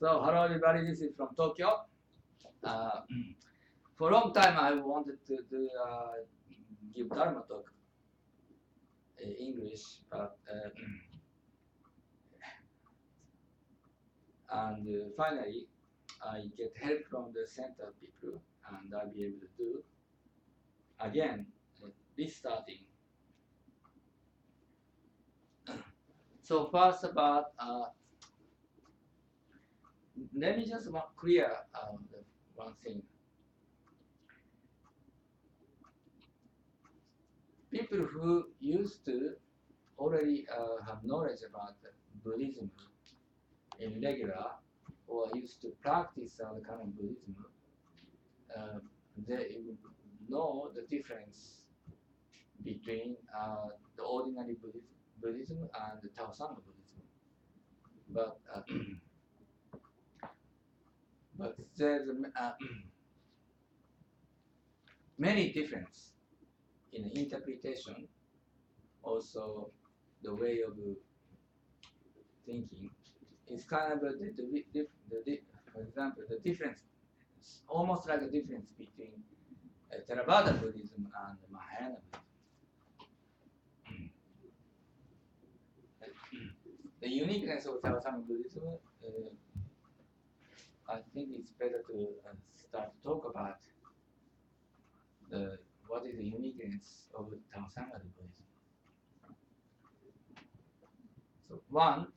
So, hello everybody, this is from Tokyo. For a long time I wanted to give Dharma Talk English, but finally I get help from the center people and I'll be able to do again restarting. So first about let me just clear one thing. People who used to already have knowledge about Buddhism in regular or used to practice other kind of Buddhism, they know the difference between the ordinary Buddhism and the Taosanga Buddhism. But there's many difference in interpretation, also the way of thinking. It's kind of for example, the difference, almost like a difference between Theravada Buddhism and Mahayana Buddhism. The uniqueness of Taosanga Buddhism, I think it's better to start to talk about what is the uniqueness of Taosanga Buddhism. So one,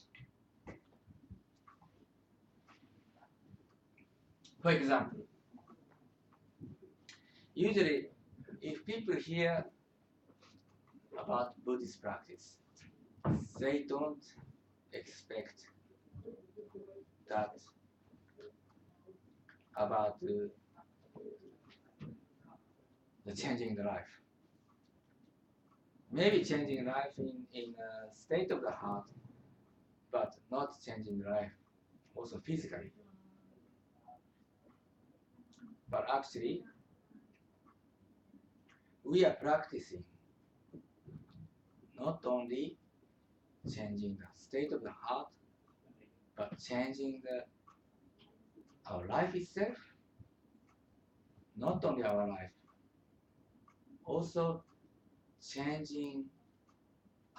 for example, usually if people hear about Buddhist practice, they don't expect that about the changing the life. Maybe changing life in a state of the heart, but not changing life also physically. But actually, we are practicing not only changing the state of the heart, but changing our life itself, not only our life, also changing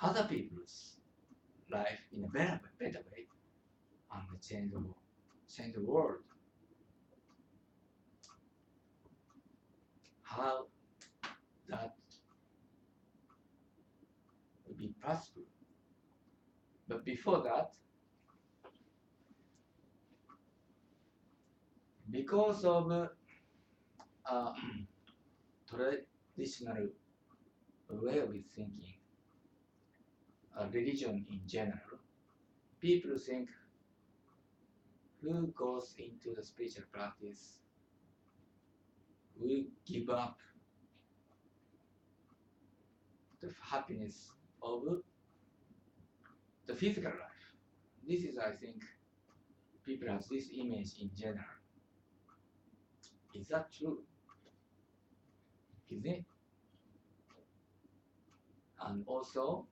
other people's life in a better way, and change the world. How that would be possible. But before that, because of traditional way of thinking, religion in general, people think who goes into the spiritual practice will give up the happiness of the physical life. This is, I think, people have this image in general. Is that true? Is it? And also,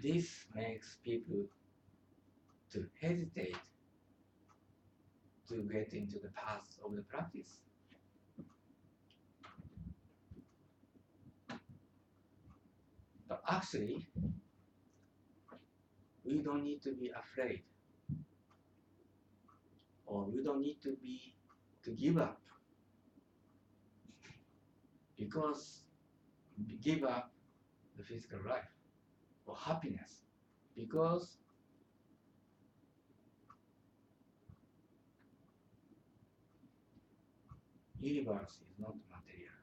this makes people to hesitate to get into the path of the practice. But actually, we don't need to be afraid, or we don't need to give up, because give up the physical life or happiness, because universe is not material,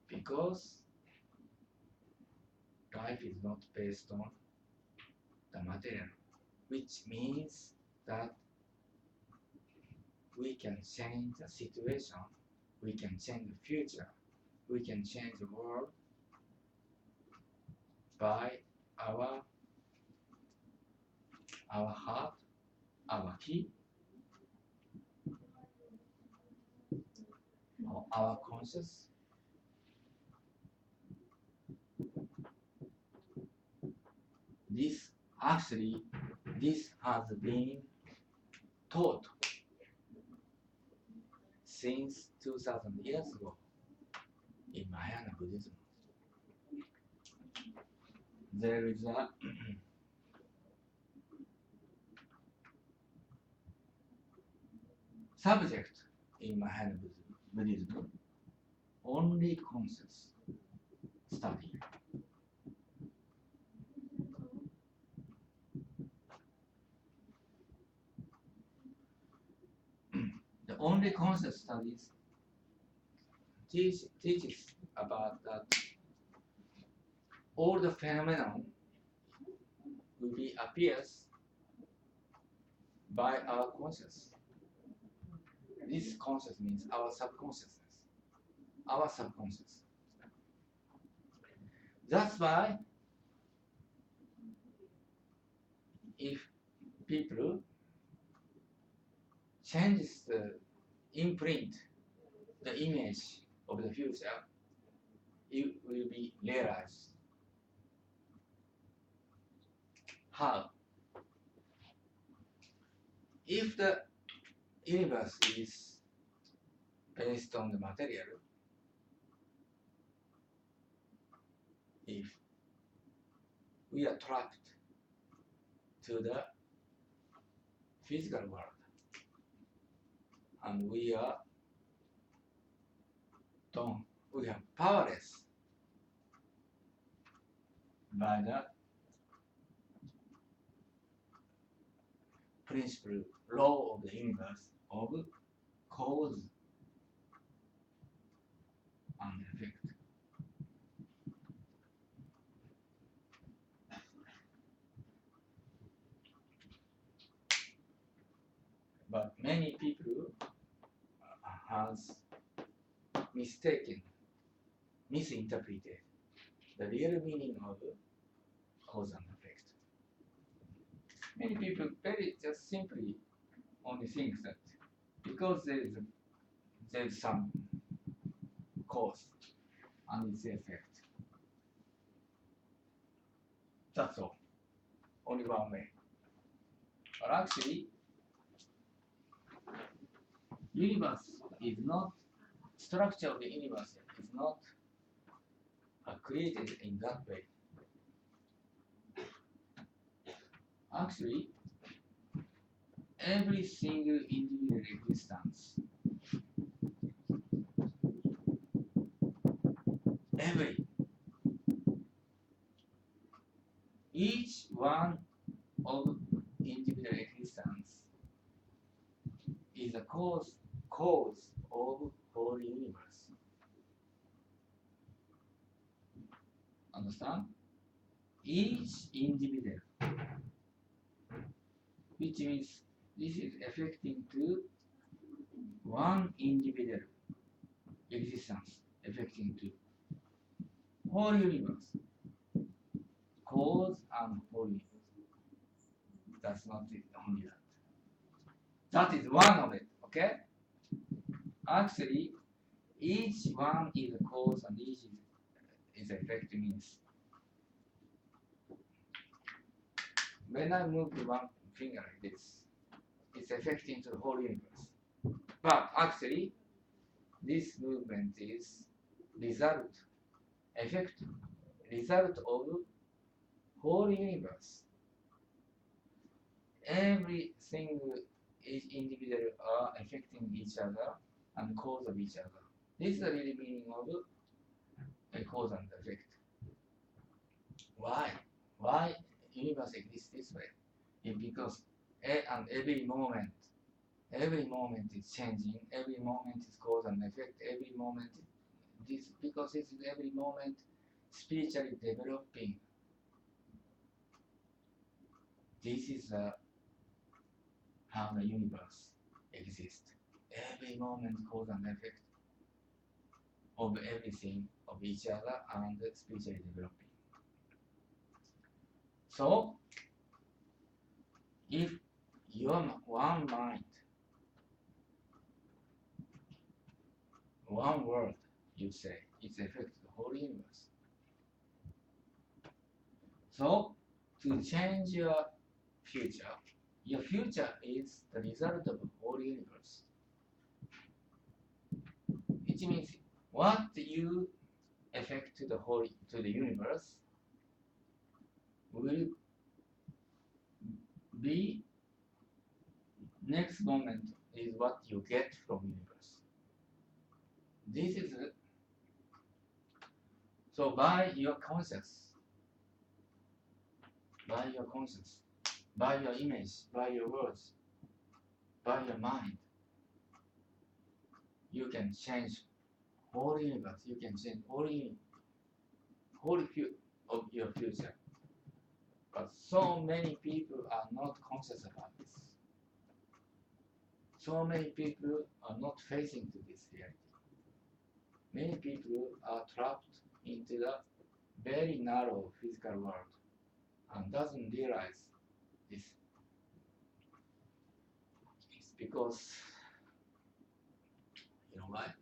because life is not based on the material, which means that we can change the situation, we can change the future, we can change the world by our heart, our ki, or our conscious. This actually This has been taught since 2000 years ago in Mahayana Buddhism. There is a subject in Mahayana Buddhism, only conscious study. The only conscious studies teaches about that all the phenomenon will be appears by our conscious. This conscious means our subconsciousness. Our subconscious. That's why if people changes the imprint, the image of the future, it will be realized. How? If the universe is based on the material, if we are trapped to the physical world and we are powerless by the principle law of the universe of cause and effect. But many people has misinterpreted the real meaning of cause and effect. Many people very just simply only think that because there is some cause and its effect. That's all. Only one way. But actually, universe is not, structure of the universe is not created in that way. Actually, every single individual existence, each one of individual existence is a cause of whole universe. Understand? Each individual, which means this is affecting to one individual existence, affecting to whole universe. Cause and whole universe. That's not it, only that. That is one of it, okay? Actually, each one is a cause and each is effect means. When I move the one finger like this, it's affecting to the whole universe. But actually, this movement is result of whole universe. Every single individual are affecting each other and cause of each other. This is the real meaning of a cause and effect. Why universe exists this way? It's because every moment is changing, every moment is cause and effect, every moment because it's every moment spiritually developing. This is how the universe exists. Every moment cause and effect of everything, of each other, and spiritually developing. So, if your one mind, one word, you say, it affects the whole universe. So, to change your future. Your future is the result of the whole universe. Which means what you affect to the universe will be next moment is what you get from universe. This is so by your conscience, by your image, by your words, by your mind, you can change whole universe. You can change whole of your future. But so many people are not conscious about this. So many people are not facing to this reality. Many people are trapped into the very narrow physical world and doesn't realize this. It's because, you know why?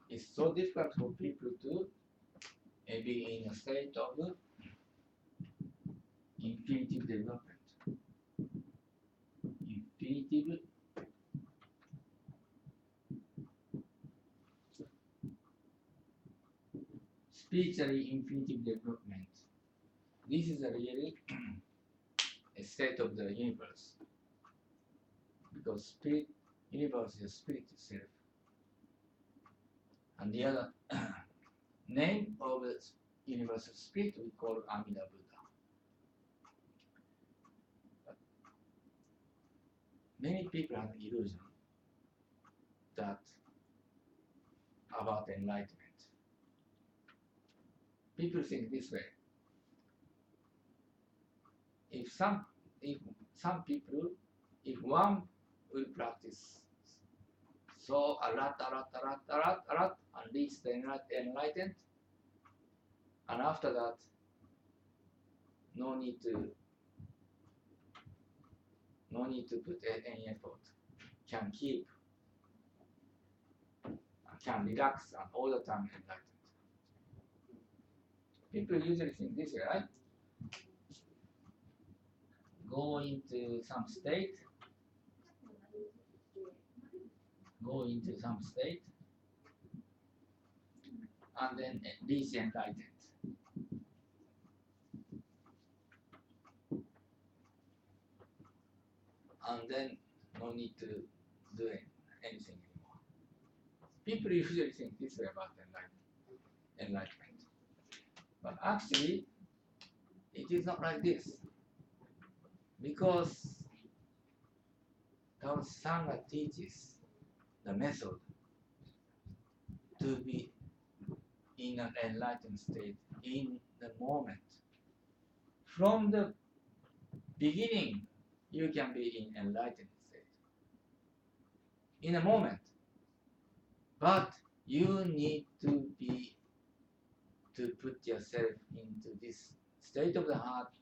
It's so difficult for people to be in a state of infinitive development. Spiritually infinitive development. This is a really a state of the universe, because universe is spirit itself. And the other name of the universal spirit we call Amida Buddha. But many people have an illusion that about enlightenment. People think this way. If one will practice so a lot, and reach the enlightened, and after that, no need to put any effort. Can relax and all the time enlightened. People usually think this way, right? Go into some state, and then reach enlightened. And then no need to do anything anymore. People usually think this way about enlightenment. But actually, it is not like this. Because Tao Sangha teaches the method to be in an enlightened state in the moment. From the beginning, you can be in enlightened state in a moment. But you need to put yourself into this state of the heart.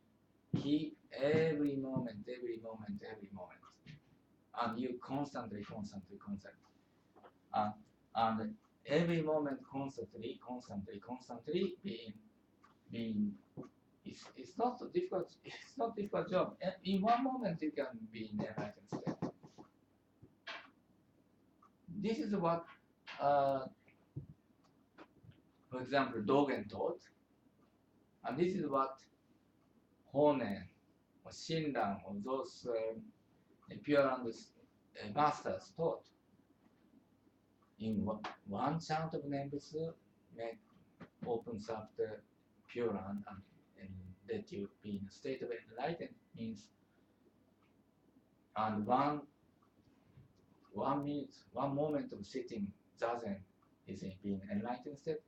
Keep every moment, and you constantly, and every moment constantly being. It's not a difficult. It's not a difficult job. In one moment you can be in enlightened state. This is what, for example, Dogen taught, and this is what Honen or Shinran or those Pure Land masters taught. In one chant of Nembutsu opens up the Pure Land and let you be in a state of enlightenment means, and one moment of sitting zazen is being enlightened state.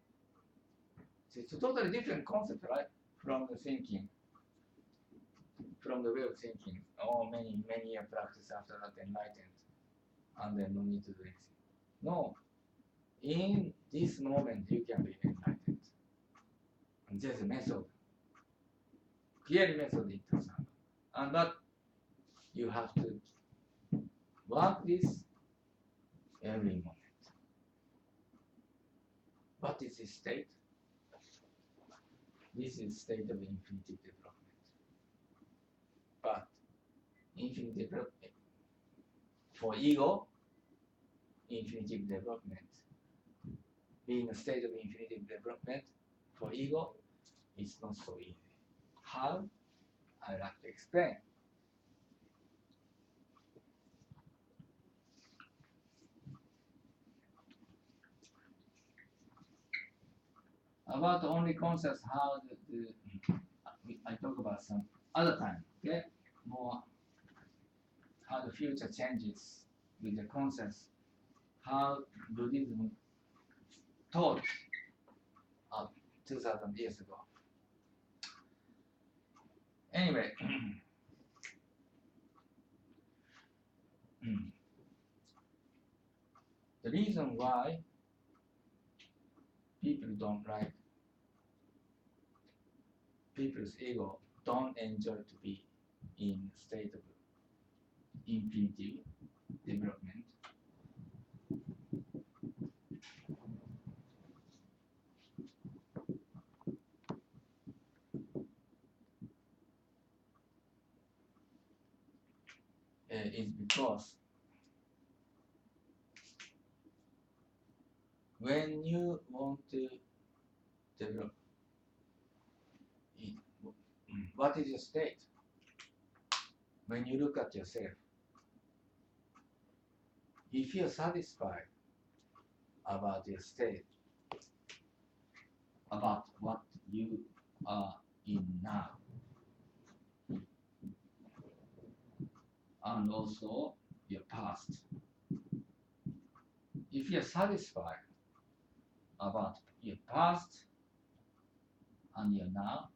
It's a totally different concept, right? From the thinking. From the way of thinking, many year practice after that enlightened, and then no need to do anything. No, in this moment you can be enlightened, and there's a method, clear method in Sangha, and but you have to work this every moment. What is this state? This is state of infinitive development. infinitive development. For ego, infinitive development. Being a state of infinitive development for ego is not so easy. How? I'd like to explain. About only conscious, how I talk about some other time, okay? More how the future changes with the conscious, how Buddhism taught 2,000 years ago. Anyway, the reason why people's ego don't enjoy to be in state of infinitive development is because when you want to develop it, what is your state? When you look at yourself, if you're satisfied about your state, about what you are in now, and also your past, if you're satisfied about your past and your now,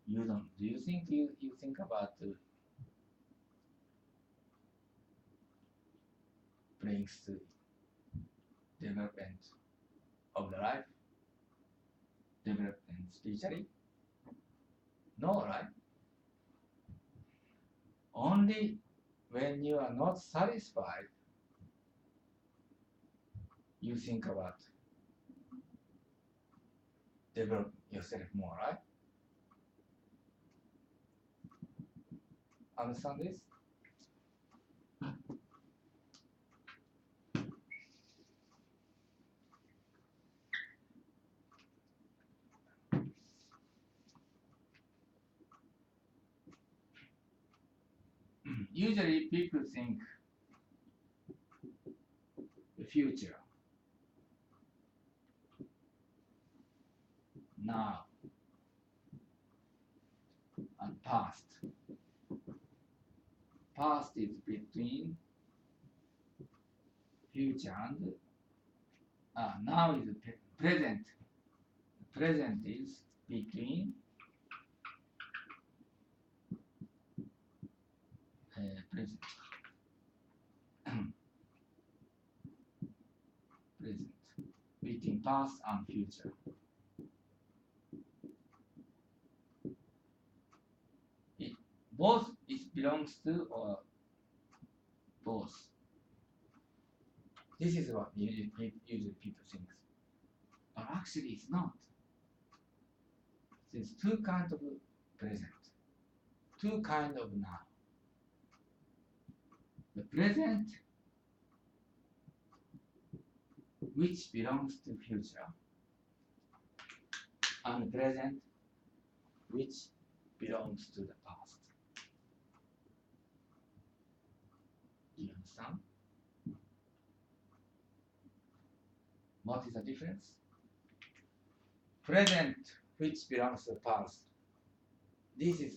you don't. Do you think you think about the brings to development of the life, development spiritually? No, right? Only when you are not satisfied, you think about develop yourself more, right? Understand this? Usually people think the future, now, and past. Past is between future and now is present. Present is between present. Present between past and future. Both it belongs to or both. This is what usually people think. But actually it's not. There's two kinds of present, two kinds of now. The present, which belongs to future, and the present, which belongs to the past. Do you understand? What is the difference? Present, which belongs to the past. This is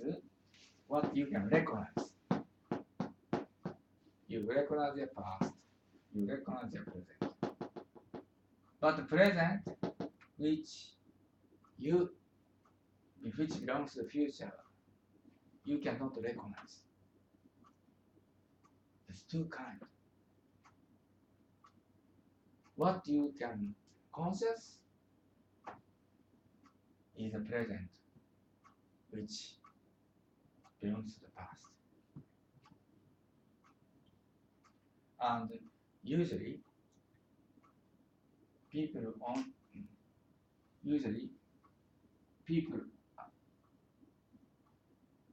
what you can recognize. You recognize your past, you recognize your present. But the present, which belongs to the future, you cannot recognize. There's two kinds. What you can conscious is the present, which belongs to the past. And usually people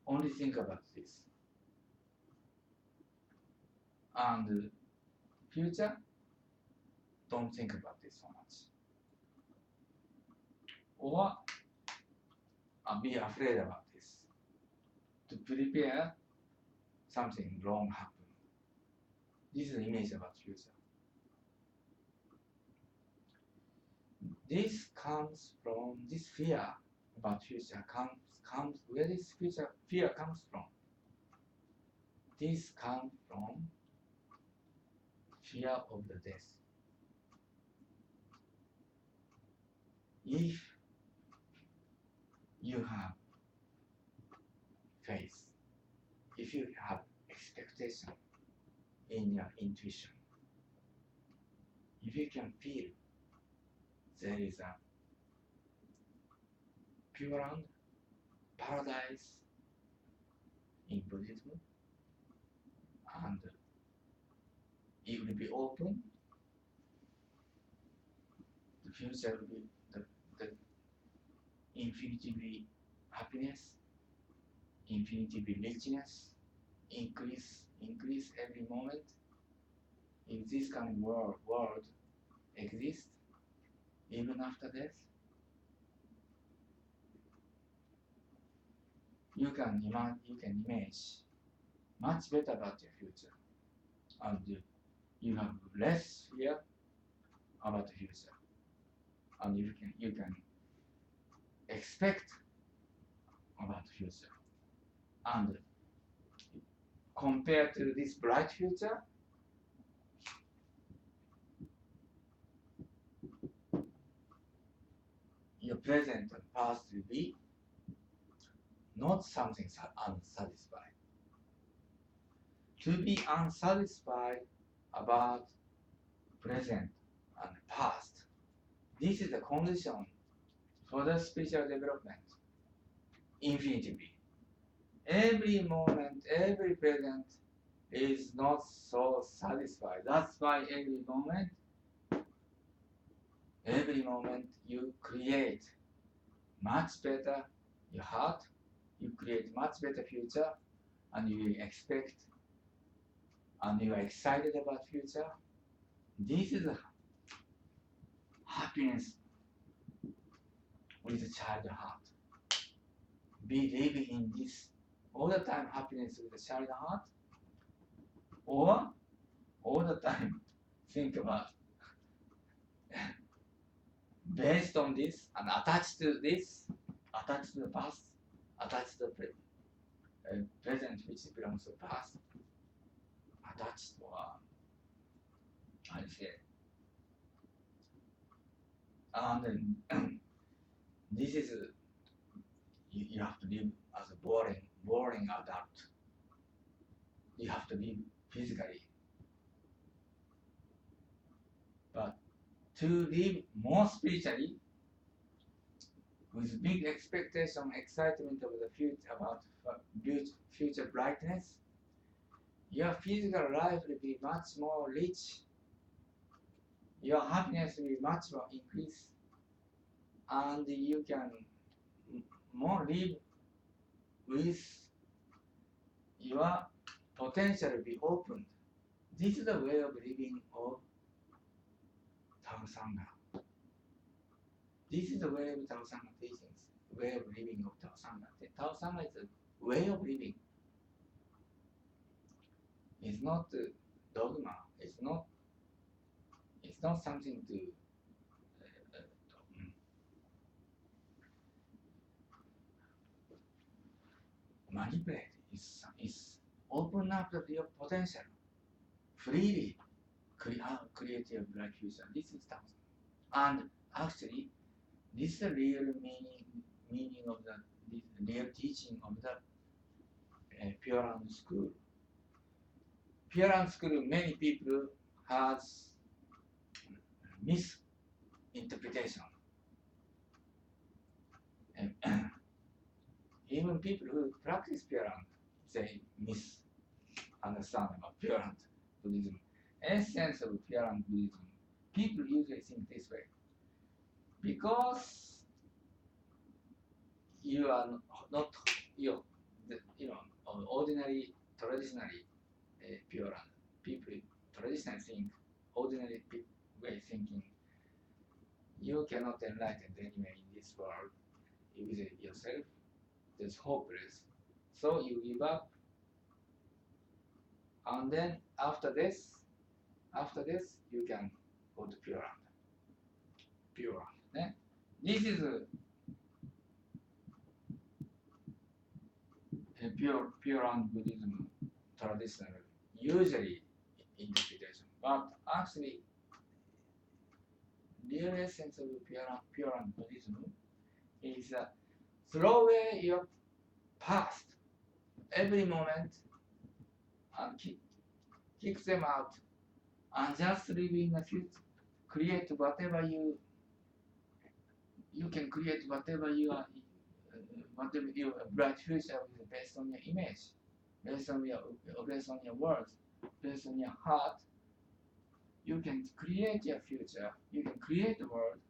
only think about this. And future, don't think about it so much. Or be afraid about this. To prepare something wrong happen. This is an image about future. This comes from this fear about future comes where this future fear comes from. This comes from fear of the death. If you have faith, if you have expectation in your intuition, if you can feel there is a pure and paradise in Buddhism, and it will be open, the future will be the infinitely happiness, infinitely richness, increase every moment. If this kind of world exists, even after death, you can image much better about your future, and you have less fear about the future, and you can expect about the future, and compared to this bright future, your present and past will be not something unsatisfied. To be unsatisfied about present and past, this is the condition for the spiritual development. Infinitely. Every moment, every present is not so satisfied. That's why every moment you create much better your heart, you create much better future, and you expect, and you are excited about future. This is a happiness with a child heart. Be living in this all the time happiness with a child heart, or all the time think about based on this and attached to this, attached to the past, attached to the present which belongs to the past, attached or how do you say? And this is you have to live as a boring adult. You have to live physically, but to live more spiritually, with big expectation, excitement of the future, about future brightness, your physical life will be much more rich. Your happiness will be much more increased, and you can more live with your potential will be opened. This is the way of living of Tao Sangha. This is the way of Tao Sangha teachings, way of living of Tao Sangha. Tao Sangha is a way of living. It's not a dogma. It's not something to manipulate. It's open up your potential freely, create your bright future. This is Tao Sangha. And actually, this is the real meaning of the real teaching of the Pure Land School. Pure Land School, many people has misinterpretation. And even people who practice Pure Land, they misunderstand about Pure Land Buddhism. Essence of Pure Land Buddhism, people usually think this way. Because you are not ordinary, traditionally Pure Land. people traditionally think, ordinary way thinking, you cannot enlighten anywhere in this world. You visit yourself, it's hopeless. So you give up, and then after this, you can go to Pure Land. Pure Land. This is a Pure Land Buddhism traditional, usually interpretation, but actually, real essence of Pure Land Buddhism is throw away your past every moment and kick them out and just live in the future. Create whatever you can create whatever you are, whatever your bright future is based on your image, based on your words, based on your heart. You can create your future. You can create the world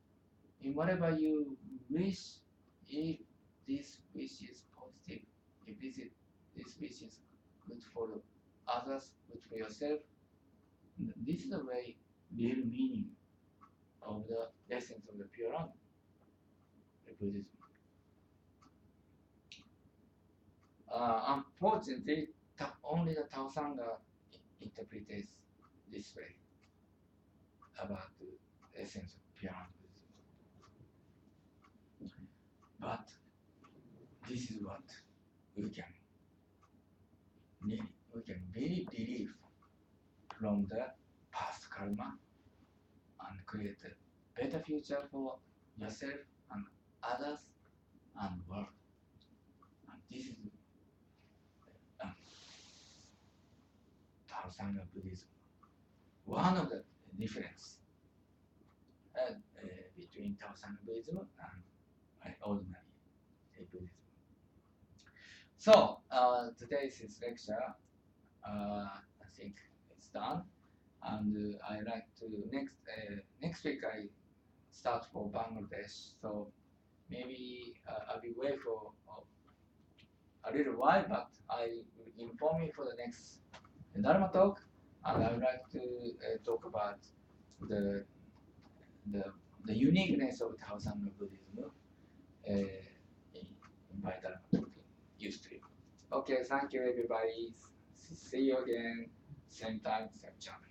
in whatever you wish. If this wish is positive, if this wish is good for others, good for yourself, this is the way, real meaning of the essence of the Pure Land Buddhism. Unfortunately, only the Tao Sangha interprets this way about the essence of Pure Land Buddhism. But this is what we can really believe from the past karma and create a better future for yourself and others and world. And this is Tao Sangha Buddhism. One of the difference between Tao Sangha Buddhism and ordinary Buddhism. So today's lecture, I think it's done, and I like to next week I start for Bangladesh. So maybe I'll be away for a little while, but I will inform you for the next Dharma Talk, and I would like to talk about the uniqueness of Tao Sangha Buddhism by Dharma Talk in USTREAM. Okay, thank you everybody. See you again, same time, same channel.